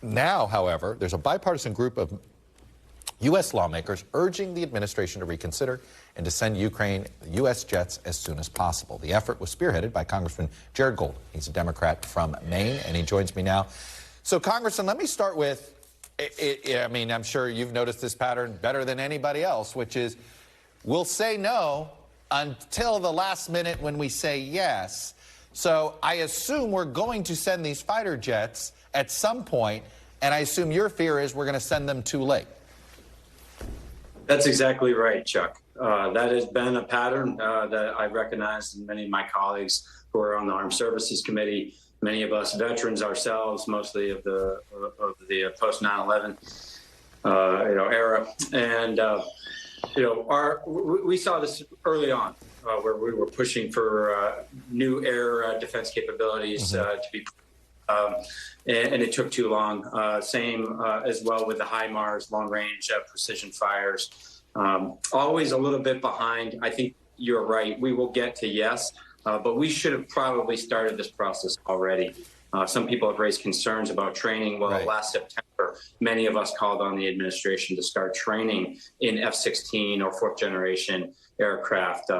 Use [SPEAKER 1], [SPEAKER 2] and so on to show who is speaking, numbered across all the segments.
[SPEAKER 1] Now, however, there's a bipartisan group of U.S. lawmakers urging the administration to reconsider and to send Ukraine U.S. jets as soon as possible. The effort was spearheaded by Congressman Jared Golden. He's a Democrat from Maine, and he joins me now. So, Congressman, let me start with, I mean, I'm sure you've noticed this pattern better than anybody else, which is we'll say no until the last minute when we say yes. So I assume we're going to send these fighter jets at some point, and I assume your fear is we're going to send them too late.
[SPEAKER 2] That's exactly right, Chuck. That has been a pattern that I've recognized in many of my colleagues who are on the Armed Services Committee, many of us veterans ourselves, mostly of the post 9/11 era, and we saw this early on where we were pushing for new air defense capabilities to be. And it took too long. Same as well with the HIMARS, long-range precision fires. Always a little bit behind. I think you're right. We will get to yes, but we should have probably started this process already. Some people have raised concerns about training. Well, last September, many of us called on the administration to start training in F-16 or fourth-generation aircraft.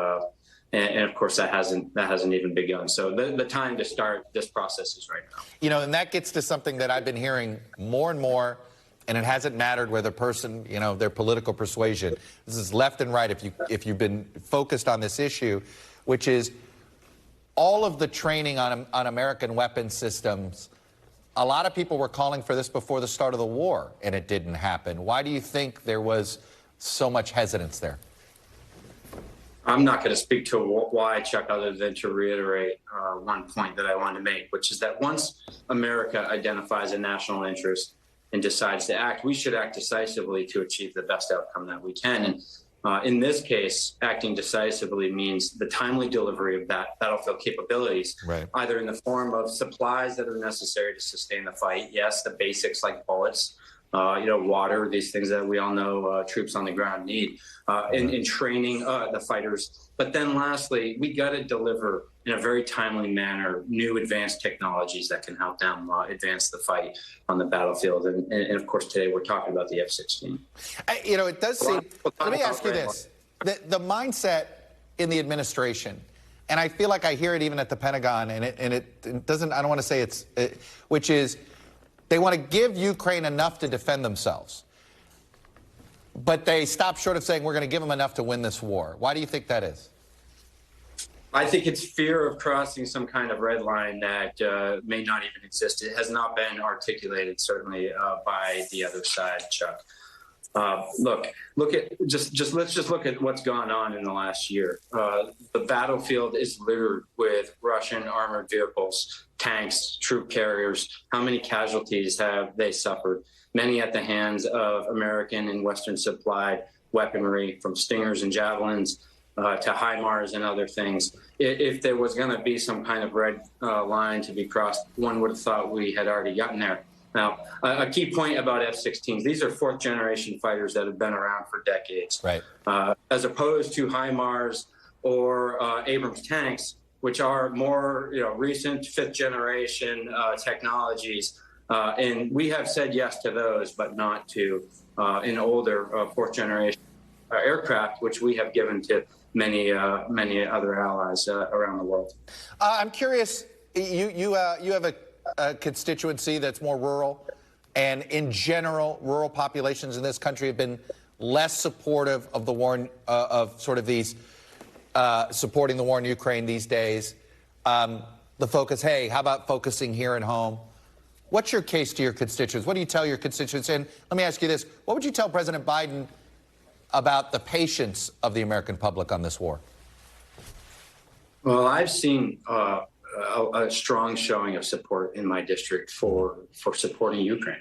[SPEAKER 2] And of course, that hasn't even begun. So the time to start this process is right now.
[SPEAKER 1] You know, and that gets to something that I've been hearing more and more, and it hasn't mattered whether person, their political persuasion. This is left and right if you've been focused on this issue, which is all of the training on American weapon systems. A lot of people were calling for this before the start of the war, and it didn't happen. Why do you think there was so much hesitance there?
[SPEAKER 2] I'm not going to speak to why, Chuck, other than to reiterate one point that I want to make, which is that once America identifies a national interest and decides to act, we should act decisively to achieve the best outcome that we can. And in this case, acting decisively means the timely delivery of battlefield capabilities, either in the form of supplies that are necessary to sustain the fight. Yes, the basics like bullets, water, these things that we all know troops on the ground need, in training the fighters. But then lastly, we got to deliver in a very timely manner new advanced technologies that can help them advance the fight on the battlefield. And of course, today we're talking about the F-16.
[SPEAKER 1] It does seem, let me ask you this, the mindset in the administration, and I feel like I hear it even at the Pentagon, and it doesn't, I don't want to say which is, they want to give Ukraine enough to defend themselves, but they stop short of saying we're going to give them enough to win this war. Why do you think that is?
[SPEAKER 2] I think it's fear of crossing some kind of red line that may not even exist. It has not been articulated, certainly, by the other side, Chuck. Let's just look at what's gone on in the last year. The battlefield is littered with Russian armored vehicles, tanks, troop carriers. How many casualties have they suffered? Many at the hands of American and Western supplied weaponry, from Stingers and Javelins to HIMARS and other things. If there was going to be some kind of red line to be crossed, one would have thought we had already gotten there. Now, a key point about F-16s, these are fourth-generation fighters that have been around for decades. As opposed to HIMARS or Abrams tanks, which are more recent fifth-generation technologies. And we have said yes to those, but not to an older fourth-generation aircraft, which we have given to many other allies around the world.
[SPEAKER 1] I'm curious, you have a constituency that's more rural, and in general, rural populations in this country have been less supportive of the war, of sort of these supporting the war in Ukraine these days. The focus, hey, how about focusing here at home? What's your case to your constituents? What do you tell your constituents? And let me ask you this: what would you tell President Biden about the patience of the American public on this war?
[SPEAKER 2] Well, I've seen a strong showing of support in my district for supporting Ukraine.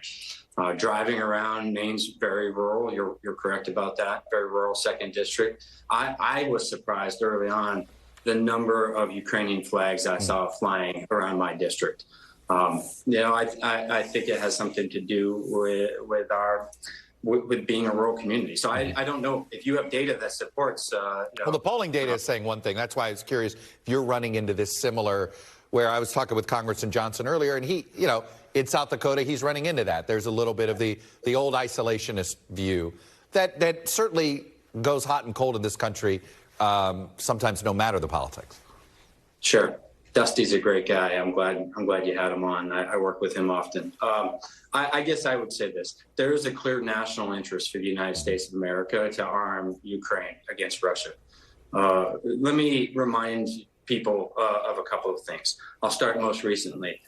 [SPEAKER 2] Driving around, Maine's very rural. You're correct about that. Very rural, second district. I was surprised early on the number of Ukrainian flags I saw flying around my district. I think it has something to do with being a rural community. So I don't know if you have data that supports.
[SPEAKER 1] Well, the polling data is saying one thing. That's why I was curious if you're running into this similar, where I was talking with Congressman Johnson earlier, and he, in South Dakota, he's running into that. There's a little bit of the old isolationist view that certainly goes hot and cold in this country, sometimes no matter the politics.
[SPEAKER 2] Sure. Dusty's a great guy. I'm glad you had him on. I work with him often. I guess I would say this. There is a clear national interest for the United States of America to arm Ukraine against Russia. Let me remind people of a couple of things. I'll start most recently.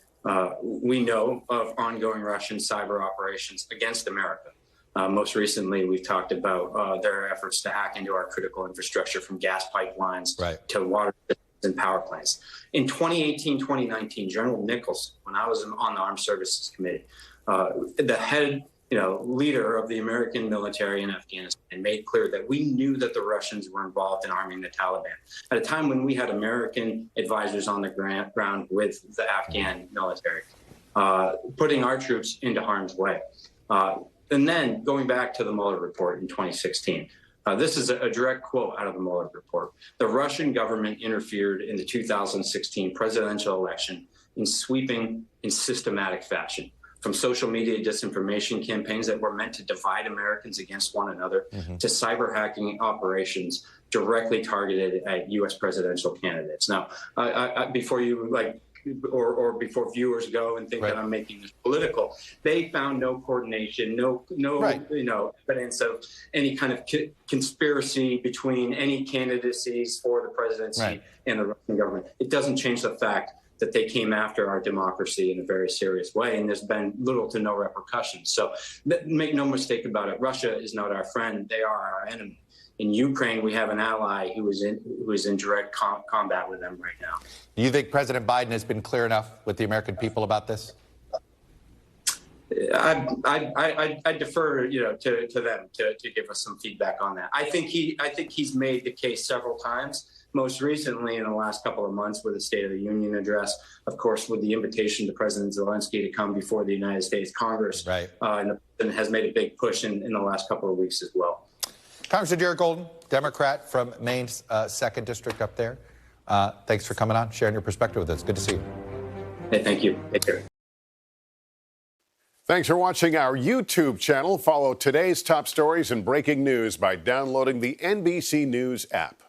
[SPEAKER 2] We know of ongoing Russian cyber operations against America. Most recently, we've talked about their efforts to hack into our critical infrastructure, from gas pipelines to water and power plants. In 2018, 2019, General Nicholson, when I was on the Armed Services Committee, the head, leader of the American military in Afghanistan, made clear that we knew that the Russians were involved in arming the Taliban at a time when we had American advisors on the ground with the Afghan military, putting our troops into harm's way. And then going back to the Mueller report in 2016, this is a direct quote out of the Mueller report. The Russian government interfered in the 2016 presidential election in sweeping and systematic fashion, from social media disinformation campaigns that were meant to divide Americans against one another to cyber hacking operations directly targeted at U.S. presidential candidates. Now, before you or before viewers go and think that I'm making this political, they found no coordination, no evidence of any kind of conspiracy between any candidacies for the presidency and the Russian government. It doesn't change the fact that they came after our democracy in a very serious way, and there's been little to no repercussions. So make no mistake about it, Russia is not our friend, they are our enemy. In Ukraine, we have an ally who is in direct combat with them right now.
[SPEAKER 1] Do you think President Biden has been clear enough with the American people about this?
[SPEAKER 2] I defer, to them to give us some feedback on that. I think he's made the case several times. Most recently, in the last couple of months, with the State of the Union address, of course, with the invitation to President Zelensky to come before the United States Congress, and the President has made a big push in the last couple of weeks as well.
[SPEAKER 1] Congressman Jared Golden, Democrat from Maine's 2nd District up there. Thanks for coming on, sharing your perspective with us. Good to see you.
[SPEAKER 2] Hey, thank you. Take care.
[SPEAKER 3] Thanks for watching our YouTube channel. Follow today's top stories and breaking news by downloading the NBC News app.